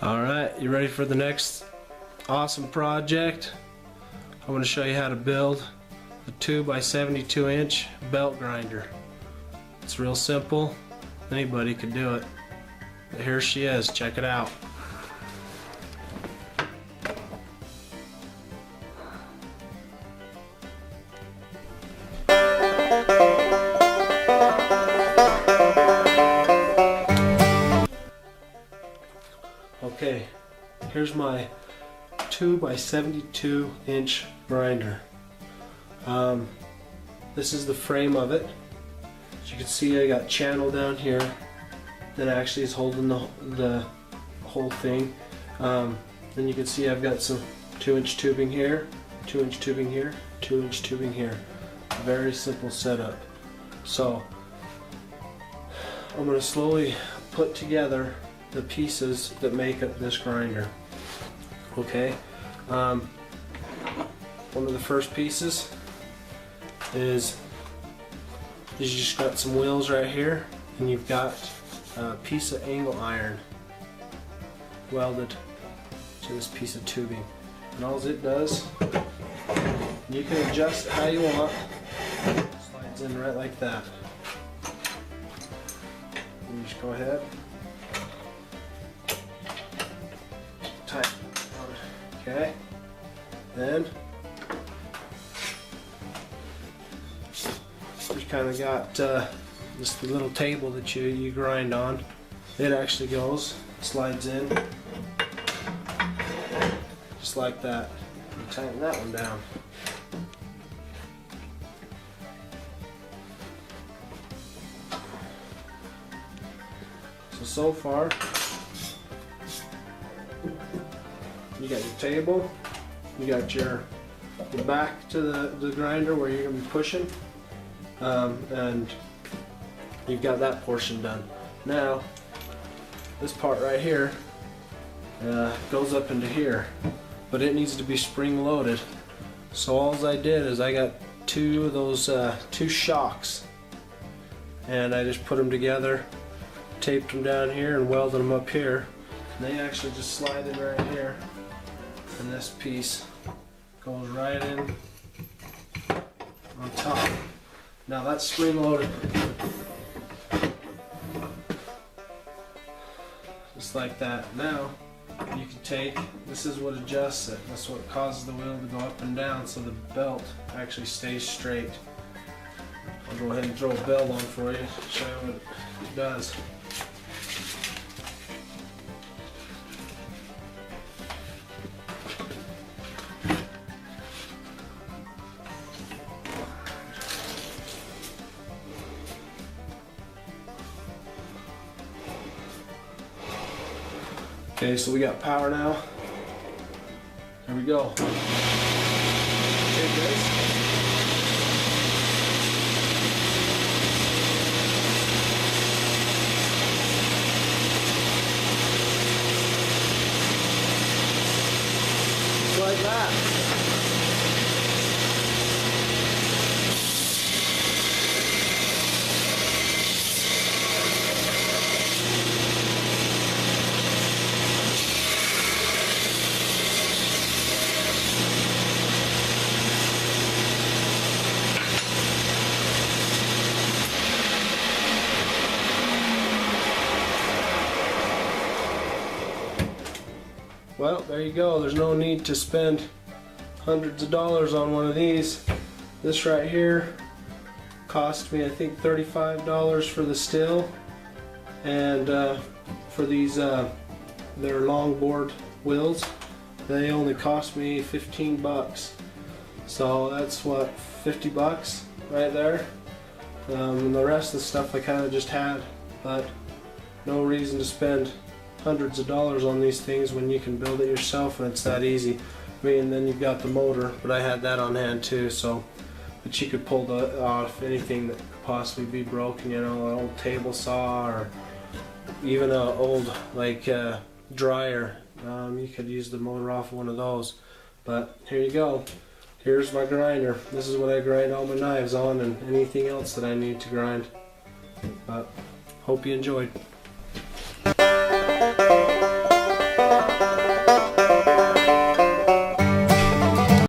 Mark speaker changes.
Speaker 1: Alright, you ready for the next awesome project? I'm going to show you how to build a 2x72 inch belt grinder. It's real simple, anybody could do it. But here she is, check it out. Okay, here's my 2x72 inch grinder. This is the frame of it. As you can see, I got channel down here that actually is holding the whole thing. Then you can see I've got some 2-inch tubing here, 2-inch tubing here, 2-inch tubing here. Very simple setup. So I'm going to slowly put together the pieces that make up this grinder. Okay, one of the first pieces is you just got some wheels right here, and you've got a piece of angle iron welded to this piece of tubing. And all it does, you can adjust it how you want. Slides in right like that. You just go ahead. Tighten it on. Okay. Then you kind of got this little table that you grind on. It actually goes, slides in, just like that. You tighten that one down. So far, you got your table, you got your back to the grinder where you're going to be pushing, and you've got that portion done. Now, this part right here goes up into here, but it needs to be spring loaded. So all I did is I got two of those two shocks, and I just put them together, taped them down here, and welded them up here. And they actually just slide in right here, and this piece goes right in on top. Now that's spring loaded, just like that. Now you can take, this is what adjusts it, that's what causes the wheel to go up and down, so the belt actually stays straight. I'll go ahead and throw a belt on for you, show you what it does. Okay, so we got power now. There we go. Okay, guys. Like that. Well, there you go. There's no need to spend hundreds of dollars on one of these. This right here cost me, I think, $35 for the still, and for these their longboard wheels, they only cost me 15 bucks. So that's what, 50 bucks right there. And the rest of the stuff I kind of just had, but no reason to spend hundreds of dollars on these things when you can build it yourself and it's that easy. I mean, then you've got the motor, but I had that on hand too, so but you could pull off anything that could possibly be broken, you know, an old table saw or even an old like dryer. You could use the motor off of one of those. But here you go. Here's my grinder. This is what I grind all my knives on and anything else that I need to grind. But hope you enjoyed.